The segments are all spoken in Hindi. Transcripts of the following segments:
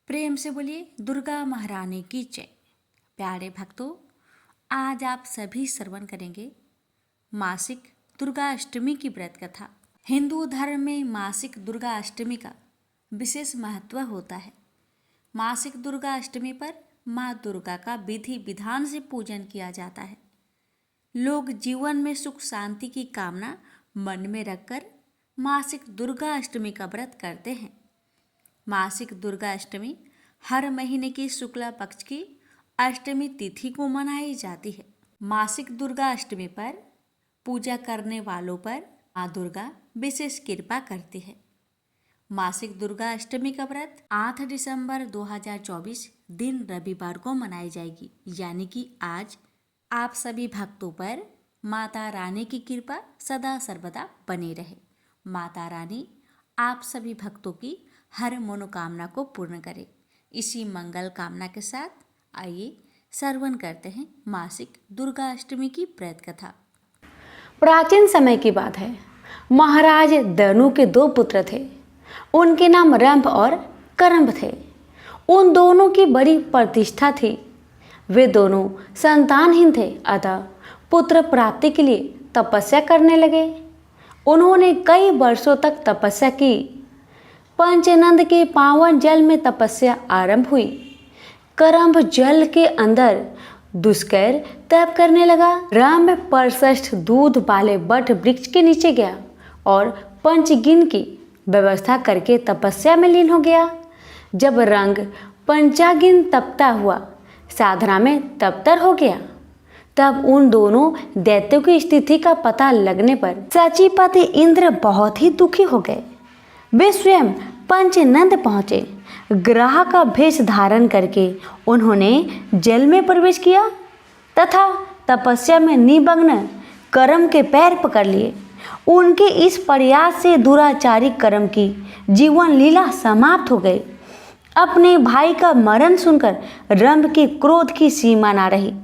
प्रेम से बोलिए दुर्गा महारानी की जय। प्यारे भक्तों, आज आप सभी श्रवण करेंगे मासिक दुर्गा अष्टमी की व्रत कथा। हिंदू धर्म में मासिक दुर्गा अष्टमी का विशेष महत्व होता है। मासिक दुर्गा अष्टमी पर माँ दुर्गा का विधि विधान से पूजन किया जाता है। लोग जीवन में सुख शांति की कामना मन में रखकर मासिक दुर्गा अष्टमी का व्रत करते हैं। मासिक दुर्गा अष्टमी हर महीने की शुक्ला पक्ष की अष्टमी तिथि को मनाई जाती है। मासिक दुर्गा अष्टमी पर पूजा करने वालों पर माँ दुर्गा विशेष कृपा करती है। मासिक दुर्गा अष्टमी का व्रत 8 दिसंबर 2024 दिन रविवार को मनाई जाएगी, यानी कि आज। आप सभी भक्तों पर माता रानी की कृपा सदा सर्वदा बनी रहे। माता रानी आप सभी भक्तों की हर मनोकामना को पूर्ण करे। इसी मंगल कामना के साथ आइए श्रवण करते हैं मासिक दुर्गा अष्टमी की व्रत कथा। प्राचीन समय की बात है। महाराज दनु के 2 पुत्र थे। उनके नाम रंभ और करम्भ थे। उन दोनों की बड़ी प्रतिष्ठा थी। वे दोनों संतानहीन थे, अतः पुत्र प्राप्ति के लिए तपस्या करने लगे। उन्होंने कई वर्षों तक तपस्या की। पंचनंद के पावन जल में तपस्या आरंभ हुई। करम्भ जल के अंदर दुष्कर तप करने लगा। रंभ परश्रेष्ठ दूध वाले बट वृक्ष के नीचे गया और पंचगिन की व्यवस्था करके तपस्या में लीन हो गया। जब रंग पंचागिन तपता हुआ साधना में तपतर हो गया, तब उन दोनों दैत्यों की स्थिति का पता लगने पर सचिपति इंद्र बहुत ही दुखी हो गए। वे स्वयं पंचनंद पहुँचे। ग्राह का भेष धारण करके उन्होंने जल में प्रवेश किया तथा तपस्या में निमग्न करम के पैर पकड़ लिए। उनके इस प्रयास से दुराचारी करम की जीवन लीला समाप्त हो गई। अपने भाई का मरण सुनकर रंभ के क्रोध की सीमा ना रही।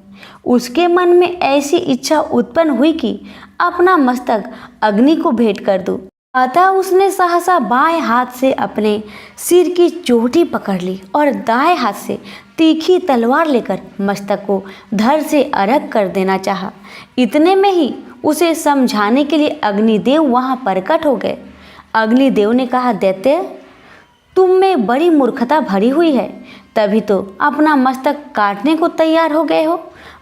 उसके मन में ऐसी इच्छा उत्पन्न हुई कि अपना मस्तक अग्नि को भेंट कर दूं। अतः उसने सहसा बाएं हाथ से अपने सिर की चोटी पकड़ ली और दाएं हाथ से तीखी तलवार लेकर मस्तक को धड़ से अलग कर देना चाहा। इतने में ही उसे समझाने के लिए अग्निदेव वहां प्रकट हो गए। अग्निदेव ने कहा, दैत्य, तुम में बड़ी मूर्खता भरी हुई है, तभी तो अपना मस्तक काटने को तैयार हो गए हो।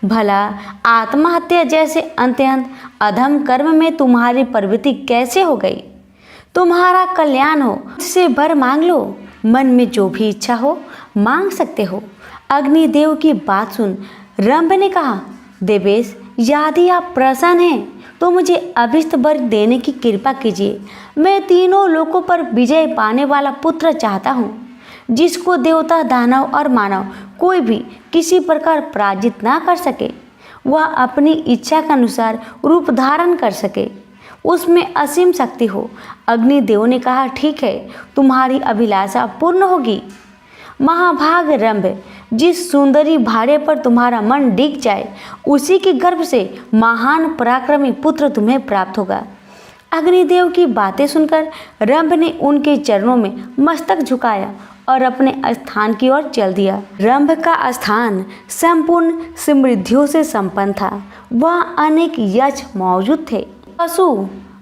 भला आत्महत्या जैसे अत्यंत अधम कर्म में तुम्हारी प्रवृत्ति कैसे हो गई? तुम्हारा कल्याण हो, इससे वर मांग लो। मन में जो भी इच्छा हो मांग सकते हो। अग्निदेव की बात सुन रंभ ने कहा, देवेश, यदि आप प्रसन्न हैं तो मुझे अभिष्ट वर देने की कृपा कीजिए। मैं तीनों लोकों पर विजय पाने वाला पुत्र चाहता हूँ, जिसको देवता, दानव और मानव कोई भी किसी प्रकार पराजित ना कर सके। वह अपनी इच्छा के अनुसार रूप धारण कर सके, उसमें असीम शक्ति हो। अग्निदेव ने कहा, ठीक है, तुम्हारी अभिलाषा पूर्ण होगी। महाभाग रंभ, जिस सुंदरी भाड़े पर तुम्हारा मन डिग जाए, उसी के गर्भ से महान पराक्रमी पुत्र तुम्हें प्राप्त होगा। अग्निदेव की बातें सुनकर रंभ ने उनके चरणों में मस्तक झुकाया और अपने स्थान की ओर चल दिया। रंभ का स्थान संपूर्ण समृद्धियों से संपन्न था। वह अनेक यक्ष मौजूद थे। पशु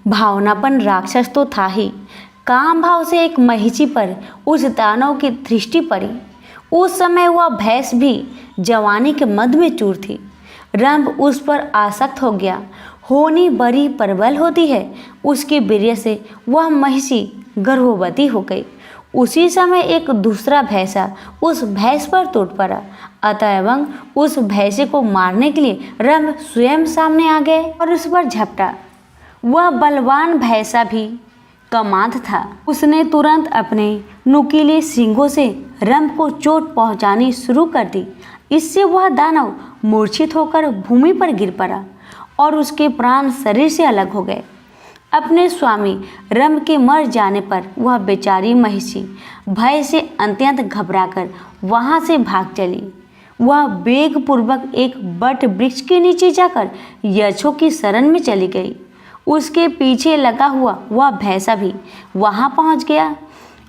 भावनापन राक्षस तो था ही, काम भाव से एक महिषी पर उस दानव की दृष्टि पड़ी। उस समय वह भैंस भी जवानी के मद में चूर थी। रंभ उस पर आसक्त हो गया। होनी बड़ी प्रबल होती है, उसके वीर्य से वह महिषी गर्भवती हो गई। उसी समय एक दूसरा भैंसा उस भैंस पर टूट पड़ा। अतएव उस भैंसे को मारने के लिए रंभ स्वयं सामने आ गए और उस पर झपटा। वह बलवान भैंसा भी कमांध था। उसने तुरंत अपने नुकीले सींगों से रंभ को चोट पहुंचानी शुरू कर दी। इससे वह दानव मूर्छित होकर भूमि पर गिर पड़ा और उसके प्राण शरीर से अलग हो गए। अपने स्वामी रंभ के मर जाने पर वह बेचारी महिषी भय से अत्यंत घबराकर वहां से भाग चली। वह वेगपूर्वक एक बट वृक्ष के नीचे जाकर यक्षों की शरण में चली गई। उसके पीछे लगा हुआ वह भैंसा भी वहां पहुंच गया।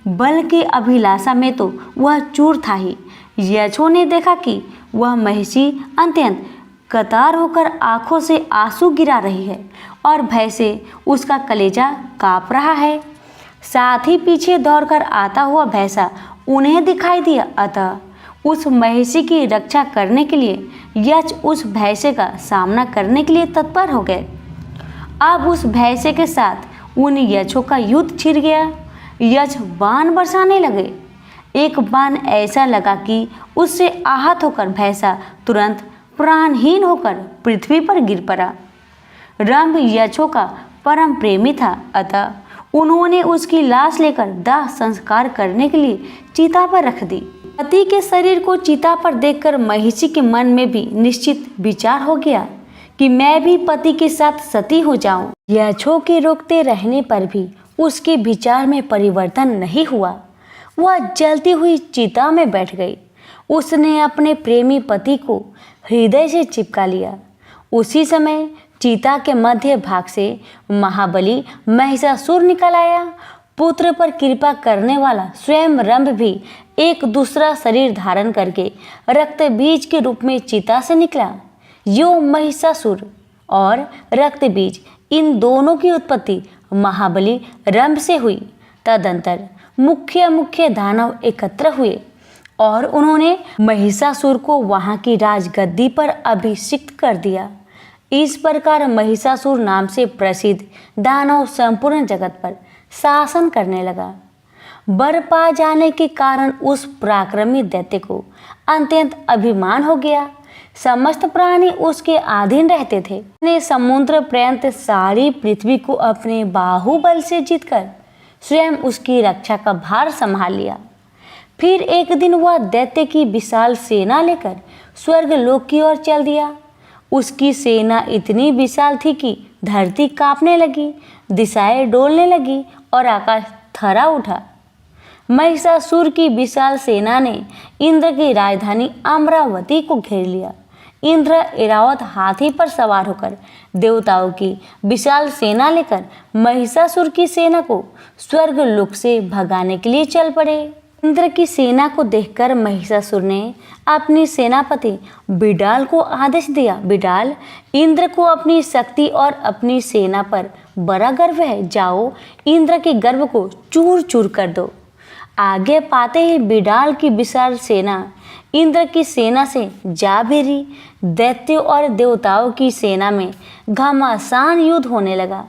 बल की अभिलाषा में तो वह चूर था ही। यक्षों ने देखा कि वह महिषी अत्यंत कतार होकर आंखों से आंसू गिरा रही है और भय से उसका कलेजा कांप रहा है। साथ ही पीछे दौड़कर आता हुआ भैंसा उन्हें दिखाई दिया। अतः उस महिषी की रक्षा करने के लिए यक्ष उस भैंसे का सामना करने के लिए तत्पर हो गए। अब उस भैंसे के साथ उन यक्षों का युद्ध छिड़ गया। यक्ष बाण बरसाने लगे। एक बाण ऐसा लगा कि उससे आहत होकर भैंसा तुरंत प्राणहीन होकर पृथ्वी पर गिर पड़ा। रंभ यक्षों का परम प्रेमी था, अतः उन्होंने उसकी लाश लेकर दाह संस्कार करने के लिए चिता पर रख दी। पति के शरीर को चिता पर देखकर महिषी के मन में भी निश्चित विचार हो गया कि मैं भी पति के साथ सती हो जाऊं। यक्षों के रोकते रहने पर भी उसके विचार में परिवर्तन नहीं हुआ। वह जलती हुई चिता में बैठ गई। उसने अपने प्रेमी पति को हृदय से चिपका लिया। उसी समय चिता के मध्य भाग से महाबली महिषासुर निकल आया। पुत्र पर कृपा करने वाला स्वयं रंभ भी एक दूसरा शरीर धारण करके रक्त बीज के रूप में चिता से निकला। यो महिषासुर और रक्त बीज, इन दोनों की उत्पत्ति महाबली रंभ से हुई। तदंतर मुख्य दानव एकत्र हुए और उन्होंने महिषासुर को वहां की राजगद्दी पर अभिषिक्त कर दिया। इस प्रकार महिषासुर नाम से प्रसिद्ध दानव संपूर्ण जगत पर शासन करने लगा। वर पा जाने के कारण उस पराक्रमी दैत्य को अत्यंत अभिमान हो गया। समस्त प्राणी उसके अधीन रहते थे। उसने समुद्र पर्यंत सारी पृथ्वी को अपने बाहुबल से जीतकर स्वयं उसकी रक्षा का भार संभाल लिया। फिर एक दिन वह दैत्य की विशाल सेना लेकर स्वर्ग लोक की ओर चल दिया। उसकी सेना इतनी विशाल थी कि धरती कांपने लगी, दिशाएं डोलने लगी और आकाश थरा उठा। महिषासुर की विशाल सेना ने इंद्र की राजधानी अमरावती को घेर लिया। इंद्र ऐरावत हाथी पर सवार होकर देवताओं की विशाल सेना लेकर महिषासुर की सेना को स्वर्ग लोक से भगाने के लिए चल पड़े। इंद्र की सेना को देखकर महिषासुर ने अपनी सेनापति बिडाल को आदेश दिया, बिडाल, इंद्र को अपनी शक्ति और अपनी सेना पर बड़ा गर्व है, जाओ इंद्र के गर्व को चूर चूर कर दो। आगे पाते ही बिडाल की विशाल सेना इंद्र की सेना से जा भिड़ी। दैत्यों और देवताओं की सेना में घमासान युद्ध होने लगा।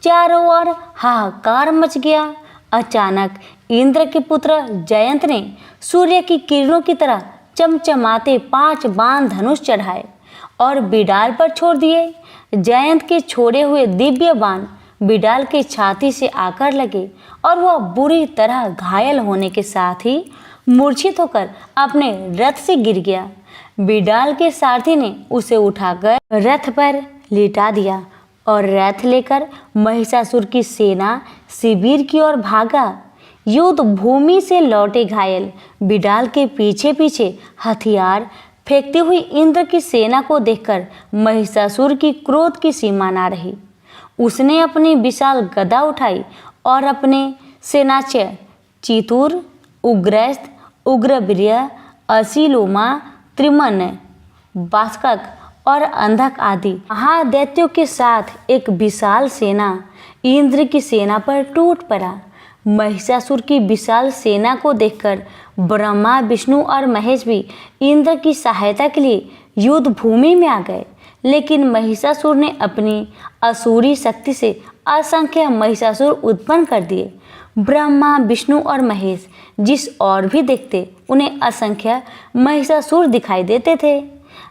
चारों ओर हाहाकार मच गया। अचानक इंद्र के पुत्र जयंत ने सूर्य की किरणों की तरह चमचमाते 5 बाण धनुष चढ़ाए और बिडाल पर छोड़ दिए। जयंत के छोड़े हुए दिव्य बाण बिडाल के छाती से आकर लगे और वह बुरी तरह घायल होने के साथ ही मूर्छित होकर अपने रथ से गिर गया। बिडाल के सारथी ने उसे उठाकर रथ पर लिटा दिया और रथ लेकर महिषासुर की सेना शिविर की ओर भागा। युद्ध भूमि से लौटे घायल बिडाल के पीछे पीछे हथियार फेंकती हुई इंद्र की सेना को देखकर महिषासुर की क्रोध की सीमा ना रही। उसने अपनी विशाल गदा उठाई और अपने सेनाच्य चितूर, उग्रस्थ, उग्रवीर्य, असीलोमा, त्रिमन, बास्कक और अंधक आदि महादैत्यों के साथ एक विशाल सेना इंद्र की सेना पर टूट पड़ा। महिषासुर की विशाल सेना को देखकर ब्रह्मा, विष्णु और महेश भी इंद्र की सहायता के लिए युद्ध भूमि में आ गए। लेकिन महिषासुर ने अपनी असुरी शक्ति से असंख्य महिषासुर उत्पन्न कर दिए। ब्रह्मा, विष्णु और महेश जिस और भी देखते उन्हें असंख्य महिषासुर दिखाई देते थे।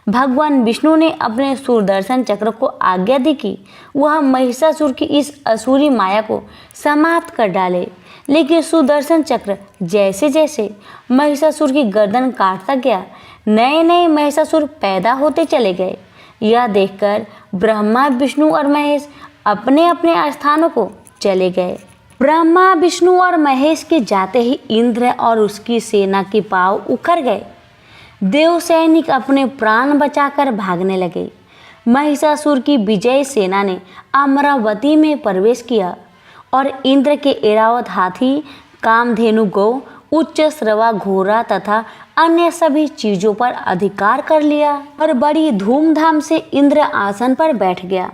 भगवान विष्णु ने अपने सुदर्शन चक्र को आज्ञा दी कि वह महिषासुर की इस असुरी माया को समाप्त कर डाले। लेकिन सुदर्शन चक्र जैसे जैसे महिषासुर की गर्दन काटता गया, नए नए महिषासुर पैदा होते चले गए। यह देखकर ब्रह्मा, विष्णु और महेश अपने अपने स्थानों को चले गए। ब्रह्मा, विष्णु और महेश के जाते ही इंद्र और उसकी सेना के पांव उखड़ गए। देव सैनिक अपने प्राण बचाकर भागने लगे। महिषासुर की विजयी सेना ने अमरावती में प्रवेश किया और इंद्र के ऐरावत हाथी कामधेनु गौ, उच्च श्रवा घोड़ा तथा अन्य सभी चीजों पर अधिकार कर लिया और बड़ी धूमधाम से इंद्र आसन पर बैठ गया।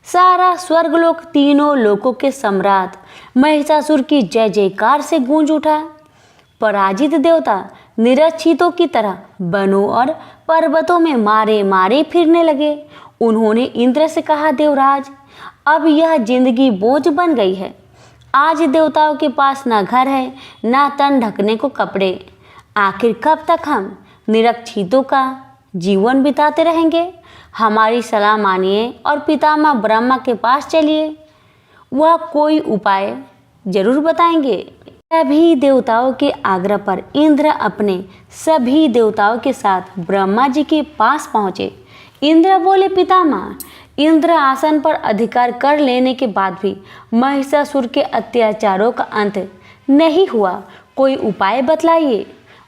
सारा स्वर्गलोक, तीनों लोकों के सम्राट महिषासुर की जय जयकार से गूंज उठा। पराजित देवता निरक्षितों की तरह वनों और पर्वतों में मारे मारे फिरने लगे। उन्होंने इंद्र से कहा, देवराज, अब यह जिंदगी बोझ बन गई है। आज देवताओं के पास ना घर है, ना तन ढकने को कपड़े। आखिर कब तक हम निरक्षितों का जीवन बिताते रहेंगे? हमारी सलाह मानिए और पितामह ब्रह्मा के पास चलिए, वह कोई उपाय जरूर बताएंगे। सभी देवताओं के आग्रह पर इंद्र अपने सभी देवताओं के साथ ब्रह्मा जी के पास पहुँचे। इंद्र बोले, पितामह, इंद्र आसन पर अधिकार कर लेने के बाद भी महिषासुर के अत्याचारों का अंत नहीं हुआ, कोई उपाय बतलाइए।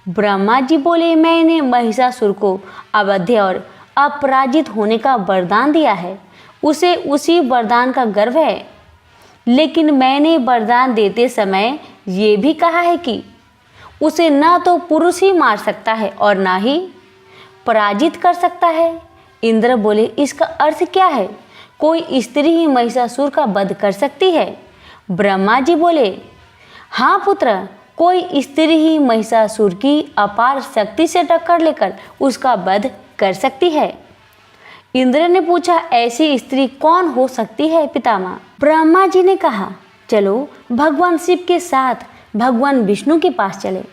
ब्रह्मा जी बोले, मैंने महिषासुर को अवध्य और अपराजित होने का वरदान दिया है। उसे उसी वरदान का गर्व है, लेकिन मैंने वरदान देते समय ये भी कहा है कि उसे न तो पुरुष ही मार सकता है और ना ही पराजित कर सकता है। इंद्र बोले, इसका अर्थ क्या है? कोई स्त्री ही महिषासुर का वध कर सकती है? ब्रह्मा जी बोले, हाँ पुत्र, कोई स्त्री ही महिषासुर की अपार शक्ति से टक्कर लेकर उसका वध कर सकती है। इंद्र ने पूछा, ऐसी स्त्री कौन हो सकती है पितामह? ब्रह्मा जी ने कहा, चलो भगवान शिव के साथ भगवान विष्णु के पास चले,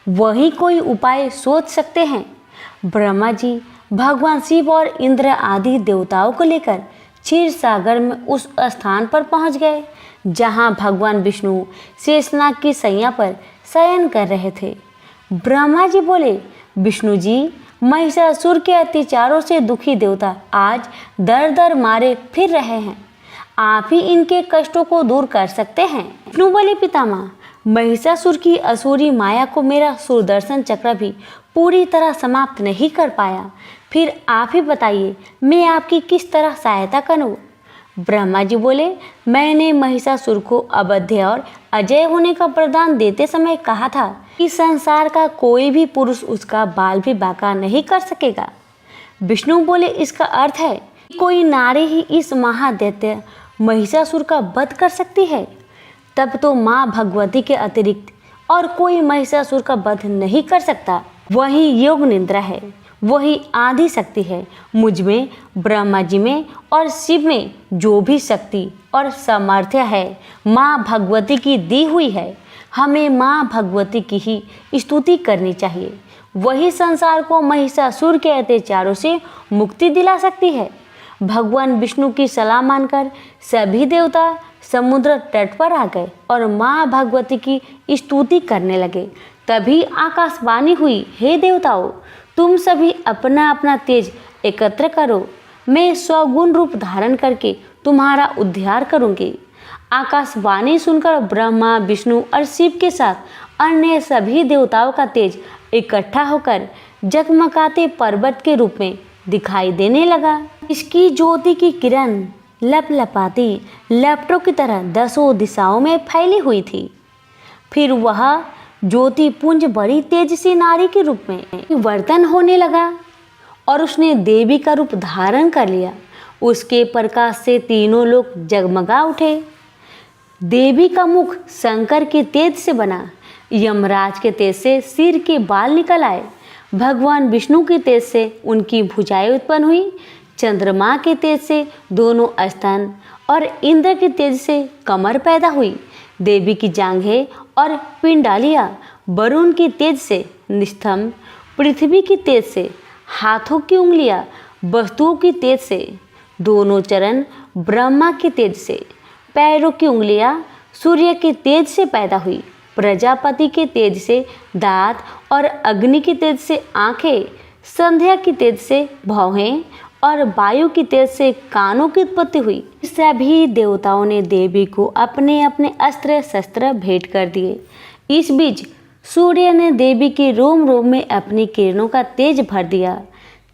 वही कोई उपाय सोच सकते हैं। ब्रह्मा जी भगवान शिव और इंद्र आदि देवताओं को लेकर क्षीर सागर में उस स्थान पर पहुंच गए जहां भगवान विष्णु शेषनाग की सैया पर शयन कर रहे थे। ब्रह्मा जी बोले, विष्णु जी, महिषासुर के अत्याचारों से दुखी देवता आज दर दर मारे फिर रहे हैं, आप ही इनके कष्टों को दूर कर सकते हैं। विष्णु बोले, पितामह, महिषासुर की असुरी माया को मेरा सुदर्शन चक्र भी पूरी तरह समाप्त नहीं कर पाया, फिर आप ही बताइए मैं आपकी किस तरह सहायता करूं? ब्रह्मा जी बोले, मैंने महिषासुर को अवध्य और अजय होने का वरदान देते समय कहा था कि संसार का कोई भी पुरुष उसका बाल भी बांका नहीं कर सकेगा। विष्णु बोले, इसका अर्थ है कि कोई नारी ही इस महादैत्य महिषासुर का वध कर सकती है? तब तो माँ भगवती के अतिरिक्त और कोई महिषासुर का वध नहीं कर सकता। वही योग निद्रा है, वही आदि शक्ति है। मुझ में, ब्रह्मा जी में और शिव में जो भी शक्ति और सामर्थ्य है माँ भगवती की दी हुई है। हमें माँ भगवती की ही स्तुति करनी चाहिए, वही संसार को महिषासुर के अत्याचारों से मुक्ति दिला सकती है। भगवान विष्णु की सलाह मानकर सभी देवता समुद्र तट पर आ गए और माँ भगवती की स्तुति करने लगे। तभी आकाशवाणी हुई, हे देवताओं, तुम सभी अपना अपना तेज एकत्र करो, मैं स्वगुण रूप धारण करके तुम्हारा उद्धार करूंगी। आकाशवाणी सुनकर ब्रह्मा, विष्णु और शिव के साथ अन्य सभी देवताओं का तेज इकट्ठा होकर जगमगाते पर्वत के रूप में दिखाई देने लगा। इसकी ज्योति की किरण लपलपाती लपटों की तरह दसों दिशाओं में फैली हुई थी। फिर वह ज्योति पुंज बड़ी तेज सी नारी के रूप में वर्तन होने लगा और उसने देवी का रूप धारण कर लिया। उसके प्रकाश से तीनों लोग जगमगा उठे। देवी का मुख शंकर के तेज से बना, यमराज के तेज से सिर के बाल निकल आए, भगवान विष्णु के तेज से उनकी भुजाएं उत्पन्न हुई, चंद्रमा के तेज से दोनों स्तन और इंद्र के तेज से कमर पैदा हुई। देवी की जांघें और पिंडालियाँ वरुण की तेज से निस्तंभ, पृथ्वी की तेज से हाथों की उंगलियाँ, वस्तुओं की तेज से दोनों चरण, ब्रह्मा की तेज से पैरों की उंगलियाँ सूर्य के तेज से पैदा हुई, प्रजापति के तेज से दांत और अग्नि की तेज से आँखें, संध्या की तेज से भौहें और वायु की तेज से कानों की उत्पत्ति हुई। सभी देवताओं ने देवी को अपने अपने अस्त्र शस्त्र भेंट कर दिए। इस बीच सूर्य ने देवी के रोम रोम में अपनी किरणों का तेज भर दिया।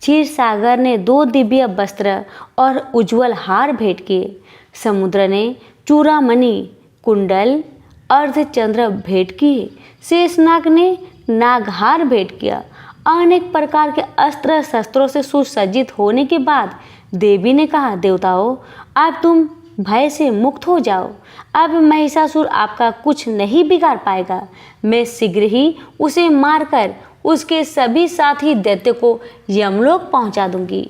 क्षीर सागर ने 2 दिव्य वस्त्र और उज्जवल हार भेंट किए। समुद्र ने चूड़ामणि, कुंडल अर्धचंद्र भेंट किए, शेषनाग ने नागहार भेंट किया। अनेक प्रकार के अस्त्र शस्त्रों से सुसज्जित होने के बाद देवी ने कहा, देवताओं, अब तुम भय से मुक्त हो जाओ। अब महिषासुर आपका कुछ नहीं बिगाड़ पाएगा। मैं शीघ्र ही उसे मारकर उसके सभी साथी दैत्य को यमलोक पहुंचा दूंगी।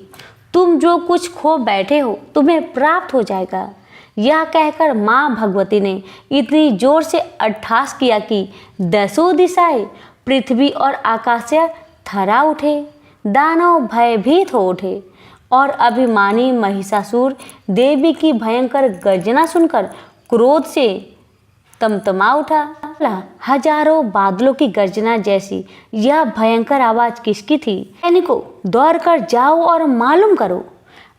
तुम जो कुछ खो बैठे हो तुम्हें प्राप्त हो जाएगा। यह कहकर माँ भगवती ने इतनी जोर से अट्टहास किया कि 10 दिशाएं पृथ्वी और आकाश से थर्रा उठे। दानव भयभीत हो उठे और अभिमानी महिषासुर देवी की भयंकर गर्जना सुनकर क्रोध से तमतमा उठा। हजारों बादलों की गर्जना जैसी यह भयंकर आवाज किसकी थी? सैनिकों, दौड़कर जाओ और मालूम करो।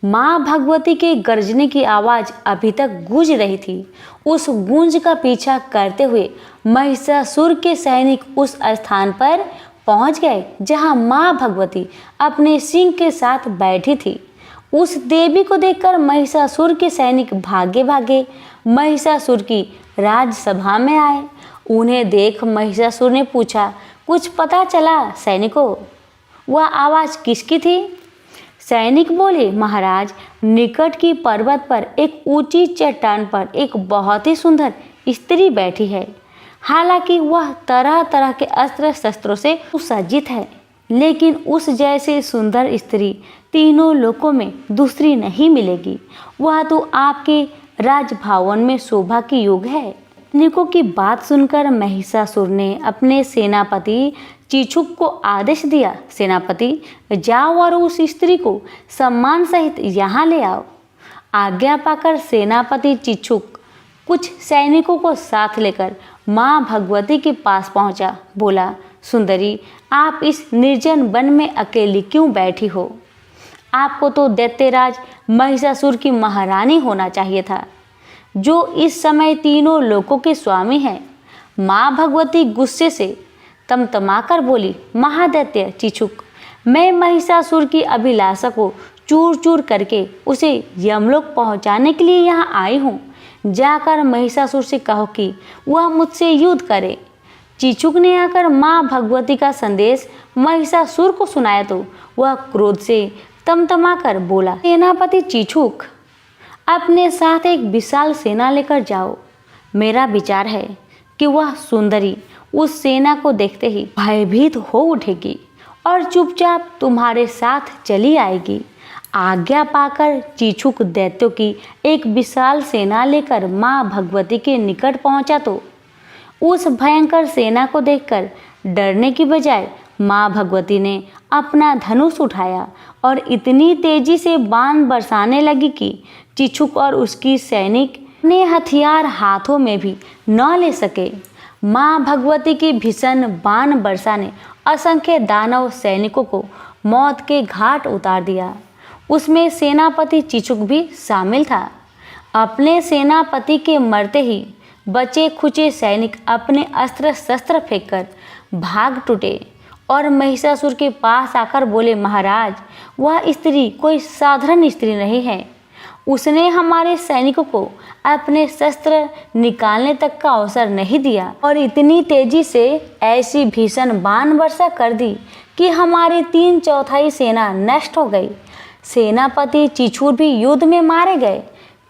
माँ भगवती के गर्जने की आवाज अभी तक गूंज रही थी। उस गूंज का पीछा करते हुए महिषासुर के सैनिक उस स्थान पर पहुंच गए जहां माँ भगवती अपने सिंह के साथ बैठी थी। उस देवी को देखकर महिषासुर के सैनिक भागे भागे महिषासुर की राजसभा में आए। उन्हें देख महिषासुर ने पूछा, कुछ पता चला सैनिकों? वह आवाज किसकी थी? सैनिक बोले, महाराज, निकट की पर्वत पर एक ऊंची चट्टान पर एक बहुत ही सुंदर स्त्री बैठी है। हालांकि वह तरह तरह के अस्त्र शस्त्रों से सुसज्जित है, लेकिन उस जैसे सुंदर स्त्री तीनों लोकों में दूसरी नहीं मिलेगी। वह तो आपके राजभवन में शोभा की योग है। सैनिकों की बात सुनकर महिषासुर ने अपने सेनापति चिछुक को आदेश दिया, सेनापति, जाओ और उस स्त्री को सम्मान सहित यहाँ ले आओ। आज्ञा पाकर सेनापति चिछुक कुछ सैनिकों को साथ लेकर माँ भगवती के पास पहुँचा। बोला, सुंदरी, आप इस निर्जन वन में अकेली क्यों बैठी हो? आपको तो दैत्यराज महिषासुर की महारानी होना चाहिए था, जो इस समय तीनों लोकों के स्वामी हैं। माँ भगवती गुस्से से तमतमाकर बोली, महादैत्य चिछुक, मैं महिषासुर की अभिलाषा को चूर चूर करके उसे यमलोक पहुंचाने के लिए यहाँ आई हूँ। जाकर महिषासुर से कहो कि वह मुझसे युद्ध करे। चिछुक ने आकर माँ भगवती का संदेश महिषासुर को सुनाया तो वह क्रोध से तमतमाकर बोला, सेनापति चिछुक, अपने साथ एक विशाल सेना लेकर जाओ। मेरा विचार है कि वह सुंदरी उस सेना को देखते ही भयभीत हो उठेगी और चुपचाप तुम्हारे साथ चली आएगी। आज्ञा पाकर चिछुक दैत्यों की एक विशाल सेना लेकर माँ भगवती के निकट पहुंचा तो उस भयंकर सेना को देखकर डरने की बजाय माँ भगवती ने अपना धनुष उठाया और इतनी तेजी से बाण बरसाने लगी कि चिछुक और उसकी सैनिक ने हथियार हाथों में भी न ले सके। माँ भगवती की भीषण बाण बरसा ने असंख्य दानव सैनिकों को मौत के घाट उतार दिया। उसमें सेनापति चिछुक भी शामिल था। अपने सेनापति के मरते ही बचे खुचे सैनिक अपने अस्त्र शस्त्र फेंककर भाग टूटे और महिषासुर के पास आकर बोले, महाराज, वह स्त्री कोई साधारण स्त्री नहीं है। उसने हमारे सैनिकों को अपने शस्त्र निकालने तक का अवसर नहीं दिया और इतनी तेजी से ऐसी भीषण बाण वर्षा कर दी कि हमारी 3/4 सेना नष्ट हो गई। सेनापति चिछुर भी युद्ध में मारे गए।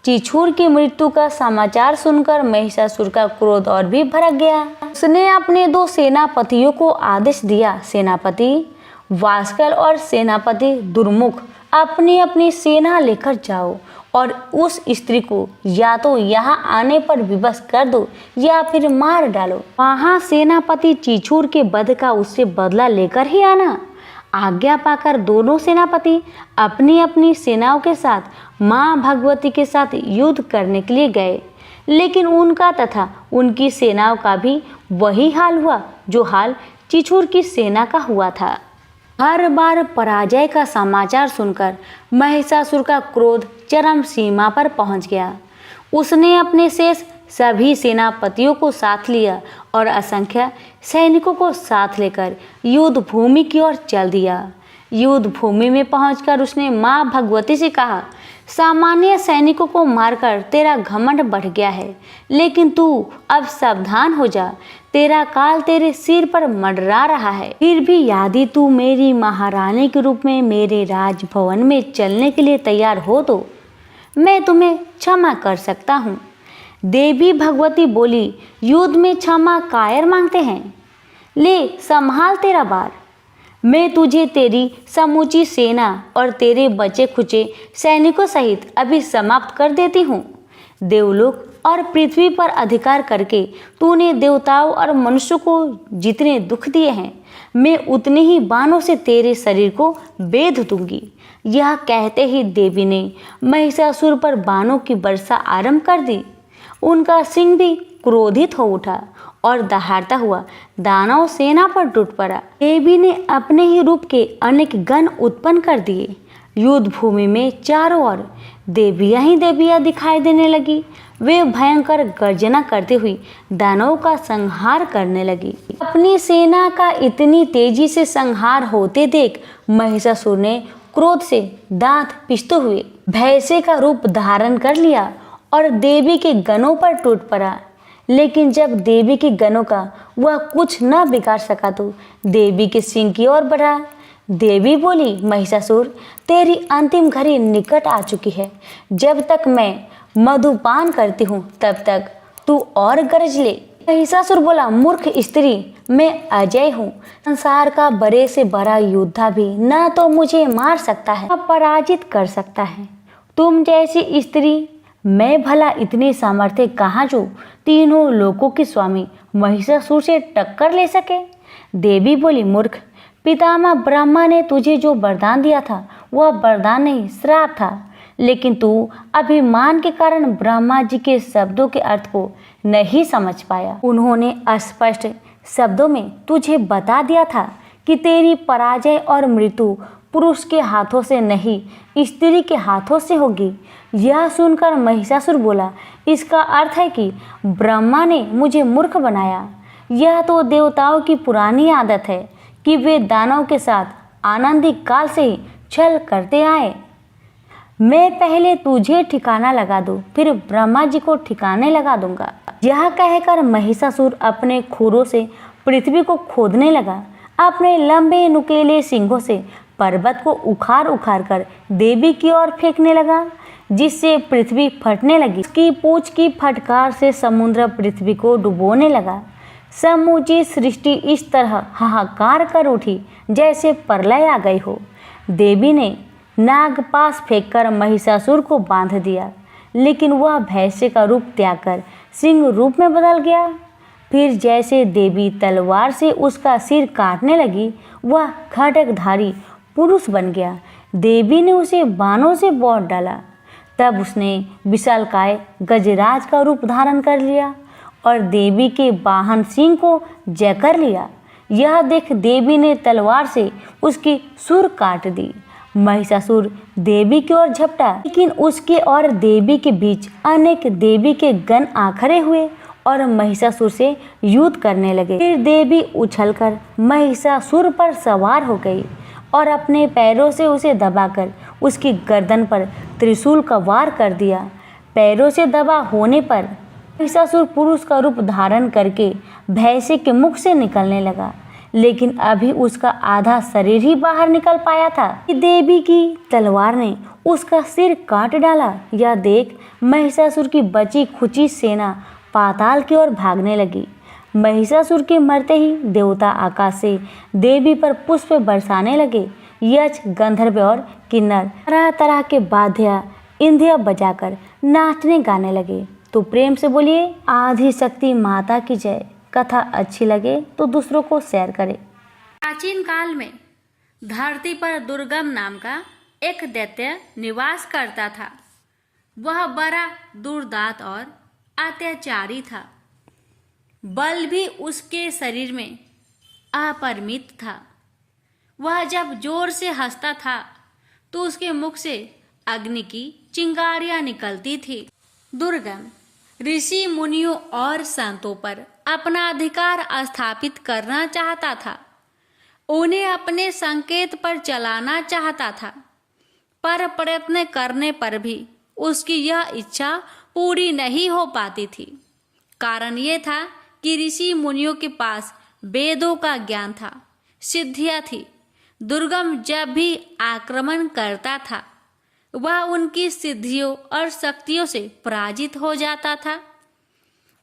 चिछुर की मृत्यु का समाचार सुनकर महिषासुर का क्रोध और भी भड़क गया। उसने अपने 2 सेनापतियों को आदेश दिया, सेनापति वास्कल और सेनापति दुर्मुख, अपनी अपनी सेना लेकर जाओ और उस स्त्री को या तो यहाँ आने पर विवश कर दो या फिर मार डालो। वहाँ सेनापति चिछुर के वध का उससे बदला लेकर ही आना। आज्ञा पाकर दोनों सेनापति अपनी अपनी सेनाओं के साथ माँ भगवती के साथ युद्ध करने के लिए गए, लेकिन उनका तथा उनकी सेनाओं का भी वही हाल हुआ जो हाल चिछुर की सेना का हुआ था। हर बार पराजय का समाचार सुनकर महिषासुर का क्रोध चरम सीमा पर पहुंच गया। उसने अपने शेष सभी सेनापतियों को साथ लिया और असंख्य सैनिकों को साथ लेकर युद्ध भूमि की ओर चल दिया। युद्ध भूमि में पहुंचकर उसने माँ भगवती से कहा, सामान्य सैनिकों को मारकर तेरा घमंड बढ़ गया है, लेकिन तू अब सावधान हो जा, तेरा काल तेरे सिर पर मंडरा रहा है। फिर भी यदि तू मेरी महारानी के रूप में मेरे राजभवन में चलने के लिए तैयार हो तो मैं तुम्हें क्षमा कर सकता हूँ। देवी भगवती बोली, युद्ध में क्षमा कायर मांगते हैं, ले संभाल तेरा बार। मैं तुझे तेरी समूची सेना और तेरे बचे खुचे सैनिकों सहित अभी समाप्त कर देती हूँ। देवलोक और पृथ्वी पर अधिकार करके तूने देवताओं और मनुष्यों को जितने दुख दिए हैं, मैं उतने ही बाणों से तेरे शरीर को बेध दूंगी। यह कहते ही देवी ने महिषासुर पर बाणों की वर्षा आरंभ कर दी। उनका सिंह भी क्रोधित हो उठा और दहाड़ता हुआ दानव सेना पर टूट पड़ा। देवी ने अपने ही रूप के अनेक गण उत्पन्न कर दिए। युद्ध भूमि में चारों ओर देवियां ही देवियां दिखाई देने लगी। वे भयंकर गर्जना करते हुए दानवों का संहार करने लगी। अपनी सेना का इतनी तेजी से संहार होते देख महिषासुर ने क्रोध से दांत पिसते हुए भैंसे का रूप धारण कर लिया और देवी के गणों पर टूट पड़ा। लेकिन जब देवी के गणों का वह कुछ न बिगाड़ सका तो देवी के सिंह की ओर बढ़ा। देवी बोली, महिषासुर, तेरी अंतिम घड़ी निकट आ चुकी है। जब तक मैं मधुपान करती हूँ तब तक तू और गरज ले। महिषासुर बोला, मूर्ख स्त्री, मैं अजय हूँ। संसार का बड़े से बड़ा योद्धा भी न तो मुझे मार सकता है न पराजित कर सकता है। तुम जैसी स्त्री मैं भला इतनी सामर्थ्य कहाँ जो तीनों लोकों के स्वामी महिषासुर से टक्कर ले सके। देवी बोली, मूर्ख, पितामह ब्रह्मा ने तुझे जो वरदान दिया था वह वरदान नहीं श्राप था, लेकिन तू अभिमान के कारण ब्रह्मा जी के शब्दों के अर्थ को नहीं समझ पाया। उन्होंने स्पष्ट शब्दों में तुझे बता दिया था कि तेरी पराजय और मृत्यु पुरुष के हाथों से नहीं, स्त्री के हाथों से होगी। यह सुनकर महिषासुर बोला, इसका अर्थ है कि ब्रह्मा ने मुझे मूर्ख बनाया। यह तो देवताओं की पुरानी आदत है कि वे दानव के साथ आनंदिक काल से ही छल करते आए। मैं पहले तुझे ठिकाना लगा दूं, फिर ब्रह्मा जी को ठिकाने लगा दूंगा। यह कहकर महिषासुर अपने खुरों से पृथ्वी को खोदने लगा। अपने लंबे नुकीले सींगों से पर्वत को उखाड़ उखाड़ कर देवी की ओर फेंकने लगा, जिससे पृथ्वी फटने लगी। उसकी पूंछ की फटकार से समुद्र पृथ्वी को डुबोने लगा। समूची सृष्टि इस तरह हाहाकार कर उठी जैसे प्रलय आ गई हो। देवी ने नागपाश फेंककर महिषासुर को बांध दिया, लेकिन वह भैंसे का रूप त्याग कर सिंह रूप में बदल गया। फिर जैसे देवी तलवार से उसका सिर काटने लगी, वह खड्गधारी पुरुष बन गया। देवी ने उसे बाणों से बांध डाला। तब उसने विशालकाय गजराज का रूप धारण कर लिया और देवी के वाहन सिंह को जय कर लिया। यह देख देवी ने तलवार से उसकी सुर काट दी। महिषासुर देवी की ओर झपटा, लेकिन उसके और देवी के बीच अनेक देवी के गण आ खड़े हुए और महिषासुर से युद्ध करने लगे। फिर देवी उछलकर महिषासुर पर सवार हो गई और अपने पैरों से उसे दबाकर उसकी गर्दन पर त्रिशूल का वार कर दिया। पैरों से दबा होने पर महिषासुर पुरुष का रूप धारण करके भैंसे के मुख से निकलने लगा, लेकिन अभी उसका आधा शरीर ही बाहर निकल पाया था कि देवी की तलवार ने उसका सिर काट डाला। यह देख महिषासुर की बची खुची सेना पाताल की ओर भागने लगी। महिषासुर के मरते ही देवता आकाश से देवी पर पुष्प बरसाने लगे। यक्ष, गंधर्व और किन्नर तरह तरह के वाद्य इंद्रिय बजाकर नाचने गाने लगे। तो प्रेम से बोलिए, आदि शक्ति माता की जय। कथा अच्छी लगे तो दूसरों को शेयर करें। प्राचीन काल में धरती पर दुर्गम नाम का एक दैत्य निवास करता था। वह बड़ा दुर्दांत और अत्याचारी था। बल भी उसके शरीर में अपरिमित था। वह जब जोर से हंसता था तो उसके मुख से अग्नि की चिंगारियां निकलती थी। दुर्गम ऋषि मुनियों और संतों पर अपना अधिकार स्थापित करना चाहता था। उन्हें अपने संकेत पर चलाना चाहता था। पर प्रयत्न करने पर भी उसकी यह इच्छा पूरी नहीं हो पाती थी। कारण ये था कि ऋषि मुनियों के पास वेदों का ज्ञान था, सिद्धियां थी। दुर्गम जब भी आक्रमण करता था वह उनकी सिद्धियों और शक्तियों से पराजित हो जाता था।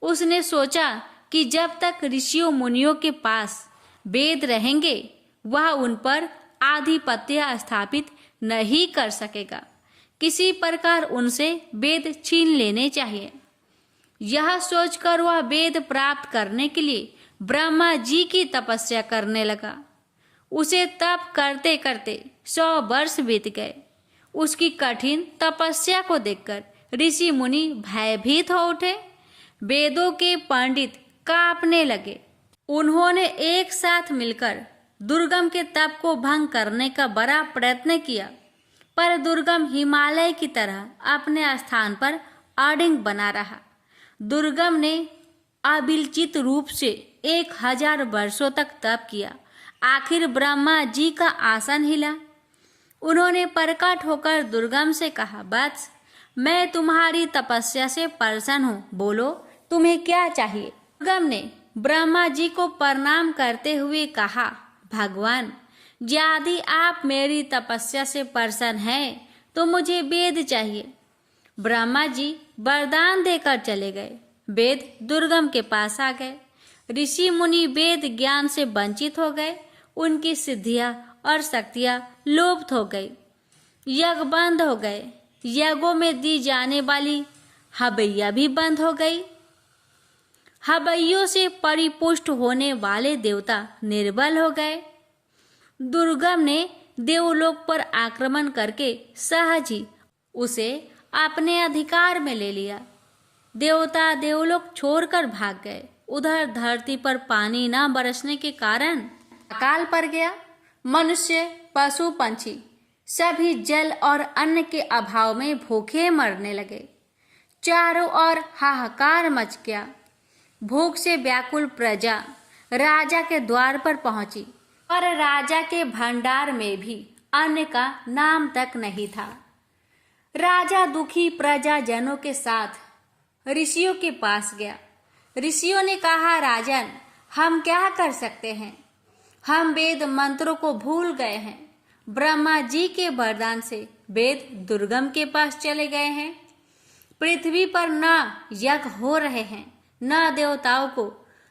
उसने सोचा कि जब तक ऋषियों मुनियों के पास वेद रहेंगे वह उन पर आधिपत्य स्थापित नहीं कर सकेगा। किसी प्रकार उनसे वेद छीन लेने चाहिए। यह सोचकर वह वेद प्राप्त करने के लिए ब्रह्मा जी की तपस्या करने लगा। उसे तप करते करते 100 वर्ष बीत गए। उसकी कठिन तपस्या को देखकर ऋषि मुनि भयभीत हो उठे। वेदों के पंडित कांपने लगे। उन्होंने एक साथ मिलकर दुर्गम के तप को भंग करने का बड़ा प्रयत्न किया, पर दुर्गम हिमालय की तरह अपने स्थान पर अडिग बना रहा। दुर्गम ने अविचलित रूप से 1000 वर्षों तक तप किया। आखिर ब्रह्मा जी का आसन हिला। उन्होंने प्रकट होकर दुर्गम से कहा, वत्स, मैं तुम्हारी तपस्या से प्रसन्न हूँ, बोलो तुम्हें क्या चाहिए। दुर्गम ने ब्रह्मा जी को प्रणाम करते हुए कहा, भगवान, यदि आप मेरी तपस्या से प्रसन्न हैं तो मुझे वेद चाहिए। ब्रह्मा जी वरदान देकर चले गए। वेद दुर्गम के पास आ गए। ऋषि मुनि वेद ज्ञान से वंचित हो गए। उनकी सिद्धियां और शक्तियां लुप्त हो गई। यज्ञ बंद हो गए। यज्ञों में दी जाने वाली हवैया भी बंद हो गई। हवैयों से परिपुष्ट होने वाले देवता निर्बल हो गए। दुर्गम ने देवलोक पर आक्रमण करके सहज ही उसे अपने अधिकार में ले लिया। देवता देवलोक छोड़कर भाग गए। उधर धरती पर पानी न बरसने के कारण अकाल पड़ गया। मनुष्य, पशु, पंछी सभी जल और अन्न के अभाव में भूखे मरने लगे। चारों ओर हाहाकार मच गया। भूख से व्याकुल प्रजा राजा के द्वार पर पहुंची, पर राजा के भंडार में भी अन्न का नाम तक नहीं था। राजा दुखी प्रजाजनों के साथ ऋषियों के पास गया। ऋषियों ने कहा, राजन, हम क्या कर सकते हैं? हम वेद मंत्रों को भूल गए हैं। ब्रह्मा जी के वरदान से वेद दुर्गम के पास चले गए हैं। पृथ्वी पर न यज्ञ हो रहे हैं, न देवताओं को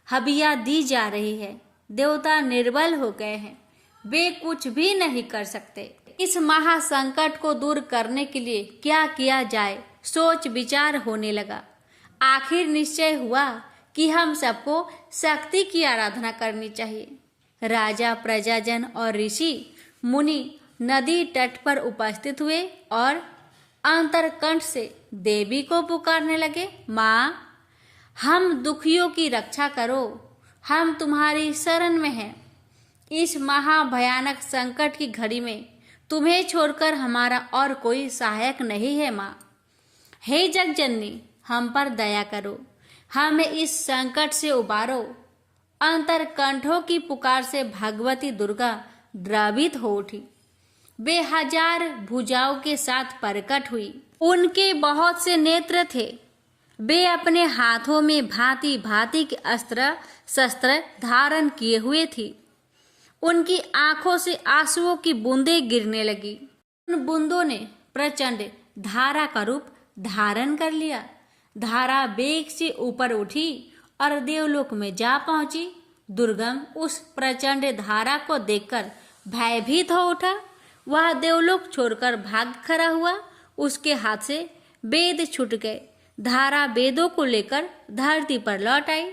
हविया दी जा रही है। देवता निर्बल हो गए हैं। वे कुछ भी नहीं कर सकते। इस महासंकट को दूर करने के लिए क्या किया जाए, सोच विचार होने लगा। आखिर निश्चय हुआ कि हम सबको शक्ति की आराधना करनी चाहिए। राजा, प्रजाजन और ऋषि मुनि नदी तट पर उपस्थित हुए और अंतरकंठ से देवी को पुकारने लगे, माँ, हम दुखियों की रक्षा करो, हम तुम्हारी शरण में हैं। इस महाभयानक संकट की घड़ी में तुम्हें छोड़कर हमारा और कोई सहायक नहीं है। माँ, हे जगजननी, हम पर दया करो, हमें इस संकट से उबारो। अंतरकंठों की पुकार से भगवती दुर्गा द्रवित हो उठी। वे 1000 भुजाओं के साथ प्रकट हुई। उनके बहुत से नेत्र थे। वे अपने हाथों में भांति भांति के अस्त्र शस्त्र धारण किए हुए थी। उनकी आंखों से आंसुओं की बूंदें गिरने लगी। उन बूंदों ने प्रचंड धारा का रूप धारण कर लिया। धारा वेग से ऊपर उठी और देवलोक में जा पहुंची। दुर्गम उस प्रचंड धारा को देखकर भयभीत हो उठा। वह देवलोक छोड़कर भाग खड़ा हुआ। उसके हाथ से वेद छूट गए। धारा वेदों को लेकर धरती पर लौट आई।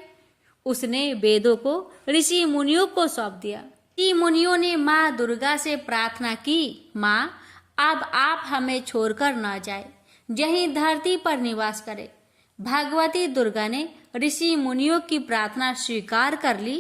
उसने वेदों को ऋषि मुनियों को सौंप दिया। ऋषि मुनियों ने माँ दुर्गा से प्रार्थना की, माँ, अब आप हमें छोड़कर न जाए, यहीं धरती पर निवास करें। भगवती दुर्गा ने ऋषि मुनियों की प्रार्थना स्वीकार कर ली।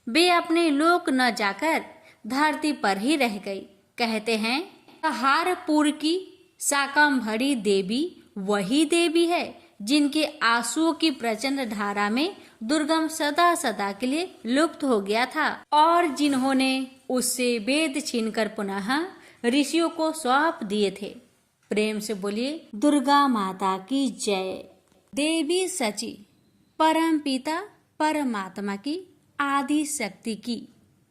वे अपने लोक न जाकर धरती पर ही रह गई। कहते हैं, हारपुर की शाकंभरी देवी वही देवी है जिनके आंसुओं की प्रचंड धारा में दुर्गम सदा सदा के लिए लुप्त हो गया था और जिन्होंने उससे वेद छीनकर पुनः ऋषियों को सौंप दिए थे। प्रेम से बोलिए दुर्गा माता की जय। देवी सची परम पिता परमात्मा की आदि शक्ति की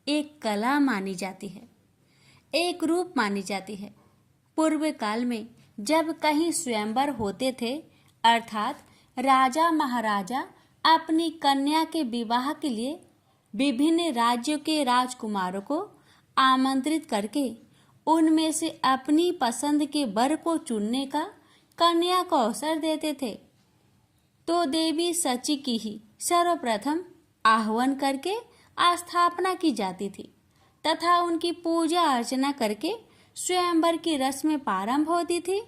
एक कला मानी जाती है, एक रूप मानी जाती है। पूर्व काल में जब कहीं स्वयंवर होते थे, अर्थात राजा महाराजा अपनी कन्या के विवाह के लिए विभिन्न राज्यों के राजकुमारों को आमंत्रित करके उनमें से अपनी पसंद के वर को चुनने का कन्या को अवसर देते थे, तो देवी सची की ही सर्वप्रथम आह्वान करके स्थापना की जाती थी तथा उनकी पूजा अर्चना करके स्वयंवर की रस्म प्रारंभ होती थी।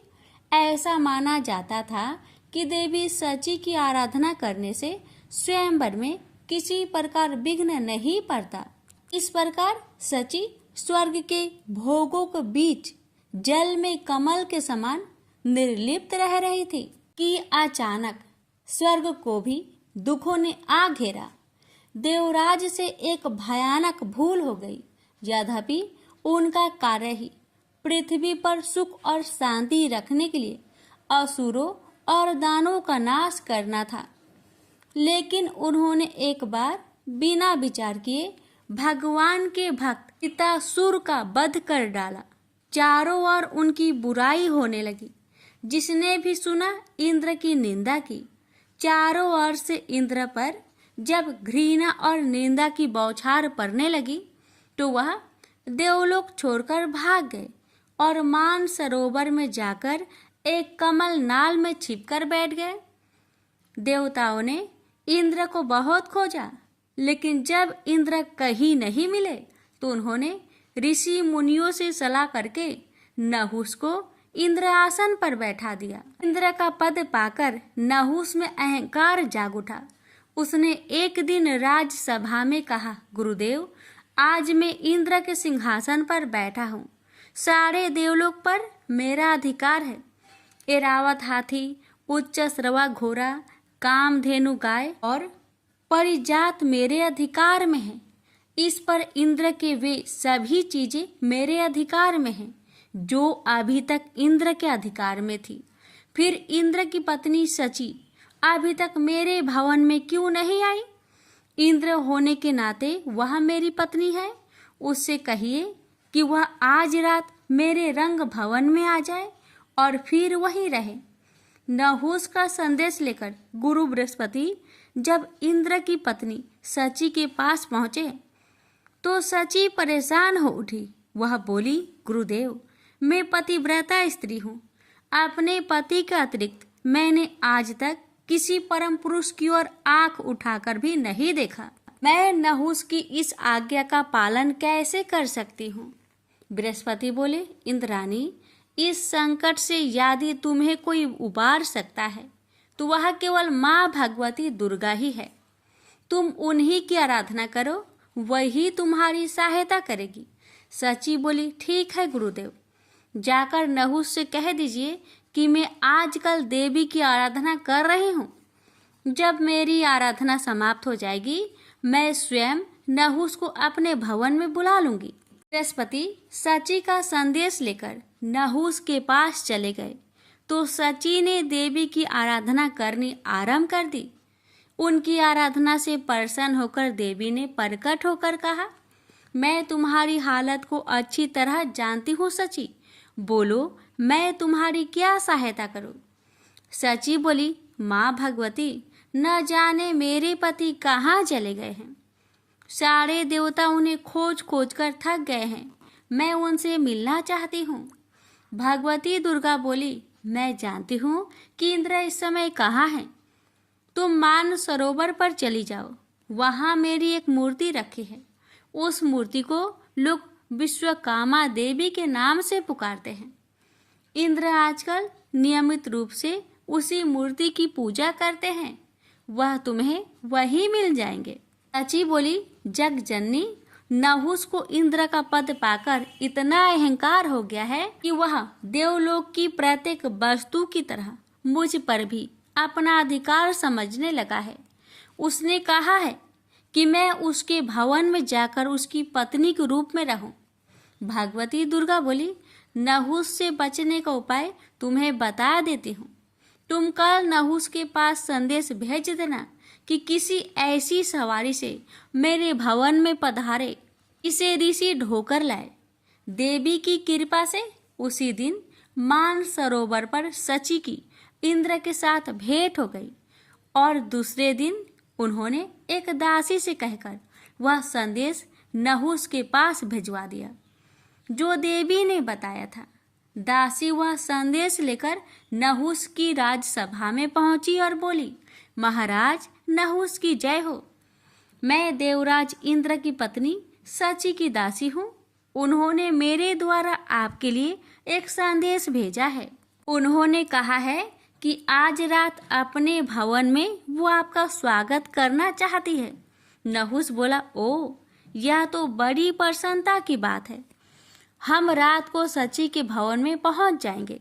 ऐसा माना जाता था कि देवी सची की आराधना करने से स्वयंवर में किसी प्रकार विघ्न नहीं पड़ता। इस प्रकार सची स्वर्ग के भोगों के बीच जल में कमल के समान निर्लिप्त रह रही थी कि अचानक स्वर्ग को भी दुखों ने आ घेरा। देवराज से एक भयानक भूल हो गई। यद्यपि उनका कार्य ही पृथ्वी पर सुख और शांति रखने के लिए असुरों और दानवों का नाश करना था, लेकिन उन्होंने एक बार बिना विचार किए भगवान के भक्त पितासुर का वध कर डाला। चारों ओर उनकी बुराई होने लगी। जिसने भी सुना इंद्र की निंदा की। चारों ओर से इंद्र पर जब घृणा और निंदा की बौछार पड़ने लगी तो वह देवलोक छोड़कर भाग गए और मान सरोवर में जाकर एक कमल नाल में छिपकर बैठ गए। देवताओं ने इंद्र को बहुत खोजा, लेकिन जब इंद्र कहीं नहीं मिले तो उन्होंने ऋषि मुनियों से सलाह करके नहुस को इंद्र आसन पर बैठा दिया। इंद्र का पद पाकर नहुस में अहंकार जाग उठा। उसने एक दिन राजसभा में कहा, गुरुदेव, आज मैं इंद्र के सिंहासन पर बैठा हूँ। सारे देवलोक पर मेरा अधिकार है। एरावत हाथी, उच्च श्रवा घोड़ा, कामधेनु गाय और परिजात मेरे अधिकार में है। इस पर इंद्र के वे सभी चीजें मेरे अधिकार में हैं जो अभी तक इंद्र के अधिकार में थी। फिर इंद्र की पत्नी सची अभी तक मेरे भवन में क्यों नहीं आई? इंद्र होने के नाते वह मेरी पत्नी है। उससे कहिए कि वह आज रात मेरे रंग भवन में आ जाए और फिर वहीं रहे। नहुस का संदेश लेकर गुरु बृहस्पति जब इंद्र की पत्नी सची के पास पहुंचे तो सची परेशान हो उठी। वह बोली, गुरुदेव, मैं पतिव्रता स्त्री हूँ। अपने पति के अतिरिक्त मैंने आज तक किसी परम पुरुष की ओर आंख उठाकर भी नहीं देखा। मैं नहुस की इस आज्ञा का पालन कैसे कर सकती हूँ? बृहस्पति बोले, इंद्राणी, इस संकट से यदि तुम्हें कोई उबार सकता है तो वह केवल माँ भगवती दुर्गा ही है। तुम उन्हीं की आराधना करो, वही तुम्हारी सहायता करेगी। सची बोली, ठीक है गुरुदेव। जाकर नहुस से कह दीजिए कि मैं आजकल देवी की आराधना कर रही हूँ। जब मेरी आराधना समाप्त हो जाएगी मैं स्वयं नहुस को अपने भवन में बुला लूंगी। बृहस्पति सची का संदेश लेकर नहुस के पास चले गए तो सची ने देवी की आराधना करनी आरंभ कर दी। उनकी आराधना से प्रसन्न होकर देवी ने प्रकट होकर कहा, मैं तुम्हारी हालत को अच्छी तरह जानती हूँ सची, बोलो मैं तुम्हारी क्या सहायता करूँ? सची बोली, माँ भगवती, न जाने मेरे पति कहाँ चले गए हैं। सारे देवता उन्हें खोज खोज कर थक गए हैं। मैं उनसे मिलना चाहती हूँ। भगवती दुर्गा बोली, मैं जानती हूँ कि इंद्र इस समय कहाँ हैं। तुम मान सरोवर पर चली जाओ, वहाँ मेरी एक मूर्ति रखी है। उस मूर्ति को लोग विश्वकामा देवी के नाम से पुकारते हैं। इंद्र आजकल नियमित रूप से उसी मूर्ति की पूजा करते हैं। वह तुम्हें वही मिल जाएंगे। सची बोली, जग जननी, नहुस को इंद्र का पद पाकर इतना अहंकार हो गया है कि वह देवलोक की प्रत्येक वस्तु की तरह मुझ पर भी अपना अधिकार समझने लगा है। उसने कहा है कि मैं उसके भवन में जाकर उसकी पत्नी के रूप में रहूं। भगवती दुर्गा बोली, नहुस से बचने का उपाय तुम्हें बता देती हूँ। तुम कल नहुस के पास संदेश भेज देना कि किसी ऐसी सवारी से मेरे भवन में पधारे, इसे ऋषि ढोकर लाए। देवी की कृपा से उसी दिन मान सरोवर पर सची की इंद्र के साथ भेंट हो गई और दूसरे दिन उन्होंने एक दासी से कहकर वह संदेश नहुस के पास भिजवा दिया जो देवी ने बताया था। दासी वह संदेश लेकर नहुस की राजसभा में पहुंची और बोली, महाराज नहुस की जय हो। मैं देवराज इंद्र की पत्नी सची की दासी हूँ। उन्होंने मेरे द्वारा आपके लिए एक संदेश भेजा है। उन्होंने कहा है कि आज रात अपने भवन में वो आपका स्वागत करना चाहती है। नहुस बोला, ओ, यह तो बड़ी प्रसन्नता की बात है। हम रात को सची के भवन में पहुंच जाएंगे।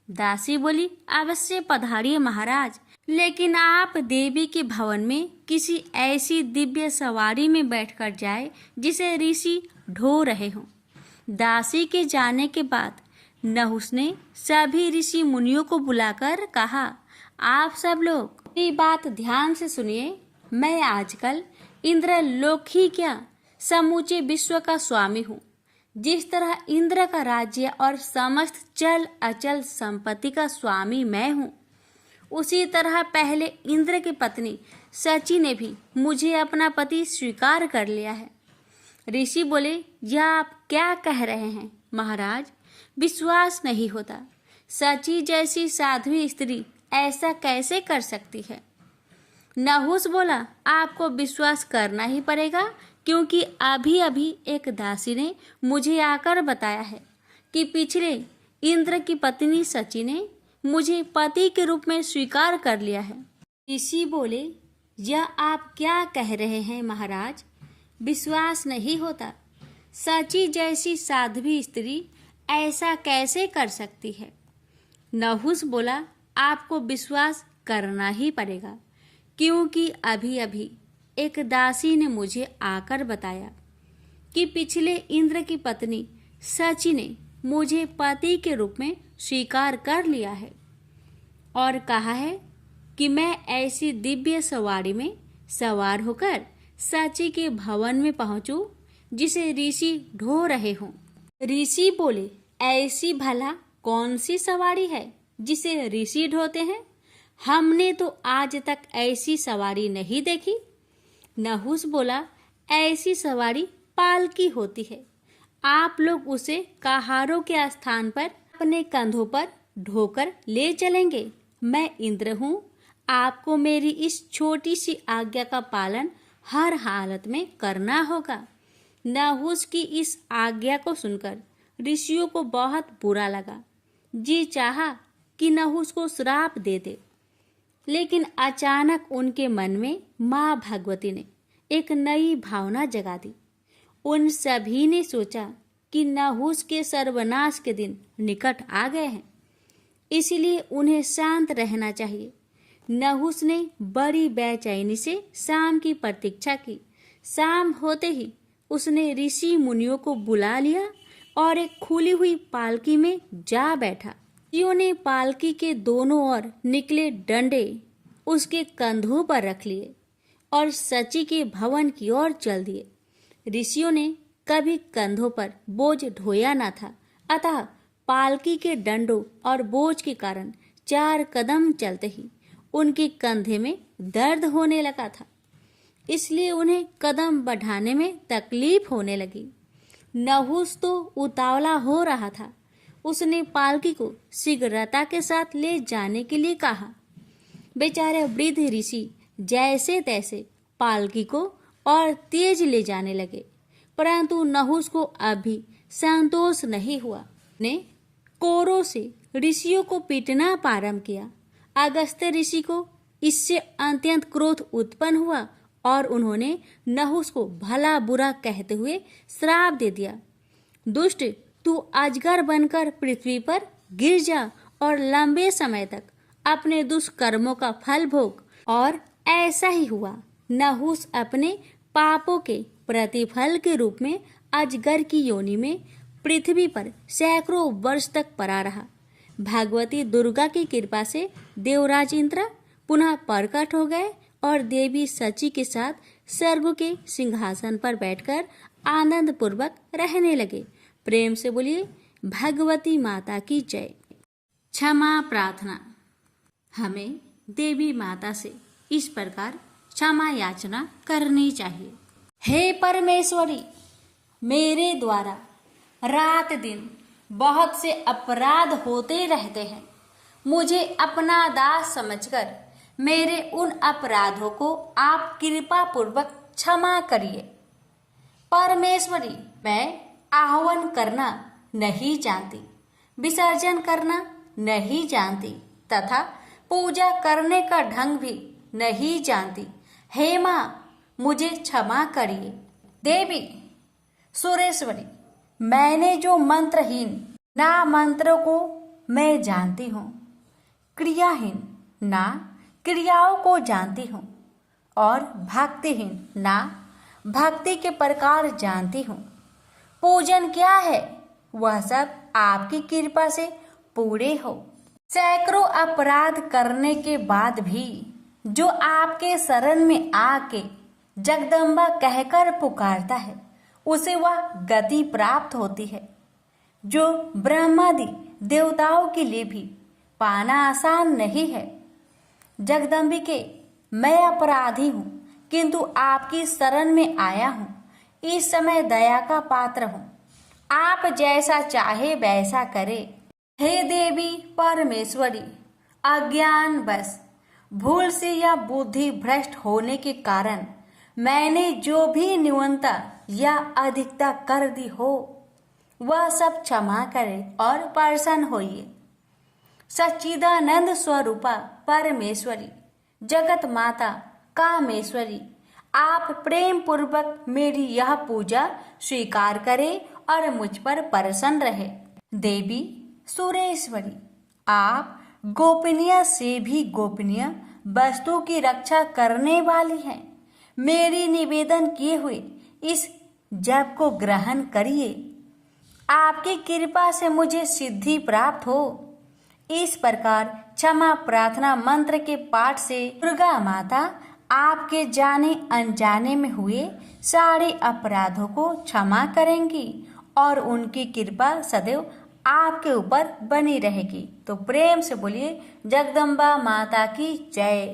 दासी बोली, अवश्य पधारिए महाराज, लेकिन आप देवी के भवन में किसी ऐसी दिव्य सवारी में बैठकर जाए जिसे ऋषि ढो रहे हों। दासी के जाने के बाद नहुस ने सभी ऋषि मुनियों को बुलाकर कहा, आप सब लोग मेरी बात ध्यान से सुनिए। मैं आजकल इंद्रलोक ही क्या समूचे विश्व का स्वामी हूँ। जिस तरह इंद्र का राज्य और समस्त चल अचल संपत्ति का स्वामी मैं हूँ, उसी तरह पहले इंद्र की पत्नी सची ने भी मुझे अपना पति स्वीकार कर लिया है। ऋषि बोले, यह आप क्या कह रहे हैं महाराज? विश्वास नहीं होता। सची जैसी साध्वी स्त्री ऐसा कैसे कर सकती है? नहुस बोला, आपको विश्वास करना ही पड़ेगा, क्योंकि अभी अभी एक दासी ने मुझे आकर बताया है कि पिछले इंद्र की पत्नी सची ने मुझे पति के रूप में स्वीकार कर लिया है। ऋषि बोले, यह आप क्या कह रहे हैं महाराज? विश्वास नहीं होता। सची जैसी साध्वी स्त्री ऐसा कैसे कर सकती है? नहुस बोला, आपको विश्वास करना ही पड़ेगा, क्योंकि अभी अभी एक दासी ने मुझे आकर बताया कि पिछले इंद्र की पत्नी सची ने मुझे पति के रूप में स्वीकार कर लिया है और कहा है कि मैं ऐसी दिव्य सवारी में सवार होकर सची के भवन में पहुंचूं जिसे ऋषि ढो रहे हों। ऋषि बोले, ऐसी भला कौन सी सवारी है जिसे ऋषि ढोते हैं? हमने तो आज तक ऐसी सवारी नहीं देखी। नहुस बोला, ऐसी सवारी पालकी होती है। आप लोग उसे कहारों के स्थान पर अपने कंधों पर ढोकर ले चलेंगे। मैं इंद्र हूँ, आपको मेरी इस छोटी सी आज्ञा का पालन हर हालत में करना होगा। नहुस की इस आज्ञा को सुनकर ऋषियों को बहुत बुरा लगा। जी चाहा कि नहुस को श्राप दे दे, लेकिन अचानक उनके मन में माँ भगवती ने एक नई भावना जगा दी। उन सभी ने सोचा कि नहुस के सर्वनाश के दिन निकट आ गए हैं, इसलिए उन्हें शांत रहना चाहिए। नहुस ने बड़ी बेचैनी से शाम की प्रतीक्षा की। शाम होते ही उसने ऋषि मुनियों को बुला लिया और एक खुली हुई पालकी में जा बैठा। ऋषियों ने पालकी के दोनों ओर निकले डंडे उसके कंधों पर रख लिए और सची के भवन की ओर चल दिए। ऋषियों ने कभी कंधों पर बोझ ढोया न था, अतः पालकी के डंडों और बोझ के कारण 4 कदम चलते ही उनके कंधे में दर्द होने लगा था, इसलिए उन्हें कदम बढ़ाने में तकलीफ होने लगी। नहुस तो उतावला हो रहा था। उसने पालकी को शीघ्रता के साथ ले जाने के लिए कहा। बेचारे वृद्ध ऋषि जैसे तैसे पालकी को और तेज ले जाने लगे, परंतु नहुस को अभी संतोष नहीं हुआ। ने कोरों से ऋषियों को पीटना प्रारंभ किया। अगस्त्य ऋषि को इससे अत्यंत क्रोध उत्पन्न हुआ और उन्होंने नहुस को भला बुरा कहते हुए श्राप दे दिया। दुष्ट, तू अजगर बनकर पृथ्वी पर गिर जा और लंबे समय तक अपने दुष्कर्मों का फल भोग। और ऐसा ही हुआ। नहुस अपने पापों के प्रतिफल के रूप में अजगर की योनि में पृथ्वी पर सैकड़ों वर्ष तक पड़ा रहा। भगवती दुर्गा की कृपा से देवराज इंद्र पुनः प्रकट हो गए और देवी सची के साथ स्वर्ग के सिंहासन पर बैठकर आनंद पूर्वक रहने लगे। प्रेम से बोलिए भगवती माता की जय। क्षमा प्रार्थना। हमें देवी माता से इस प्रकार क्षमा याचना करनी चाहिए। हे परमेश्वरी, मेरे द्वारा रात दिन बहुत से अपराध होते रहते हैं। मुझे अपना दास समझकर मेरे उन अपराधों को आप कृपा पूर्वक क्षमा करिए। परमेश्वरी, मैं आह्वान करना नहीं जानती, विसर्जन करना नहीं जानती तथा पूजा करने का ढंग भी नहीं जानती। हे माँ, मुझे क्षमा करिए। देवी सुरेश्वरी, मैंने जो मंत्रहीन ना मंत्रों को मैं जानती हूँ, क्रियाहीन ना क्रियाओं को जानती हूँ और भक्तिहीन ना भक्ति के प्रकार जानती हूँ। पूजन क्या है वह सब आपकी कृपा से पूरे हो। सैकड़ों अपराध करने के बाद भी जो आपके शरण में आके जगदम्बा कहकर पुकारता है उसे वह गति प्राप्त होती है, जो ब्रह्मादि देवताओं के लिए भी पाना आसान नहीं है। जगदम्बिके, मैं अपराधी हूँ किंतु आपकी शरण में आया हूँ। इस समय दया का पात्र हूँ, आप जैसा चाहे वैसा करे। हे देवी परमेश्वरी, अज्ञान बस भूल से या बुद्धि भ्रष्ट होने के कारण मैंने जो भी न्यूनता या अधिकता कर दी हो वह सब क्षमा करे और प्रसन्न होइए। सच्चिदानंद स्वरूपा परमेश्वरी, जगत माता कामेश्वरी, आप प्रेम पूर्वक मेरी यह पूजा स्वीकार करें और मुझ पर प्रसन्न रहे। देवी सुरेश्वरी, आप गोपनीय से भी गोपनीय वस्तु की रक्षा करने वाली हैं। मेरी निवेदन किए हुए इस जप को ग्रहण करिए। आपकी कृपा से मुझे सिद्धि प्राप्त हो। इस प्रकार क्षमा प्रार्थना मंत्र के पाठ से दुर्गा माता आपके जाने अनजाने में हुए सारे अपराधों को क्षमा करेंगी और उनकी कृपा सदैव आपके ऊपर बनी रहेगी। तो प्रेम से बोलिए जगदम्बा माता की जय।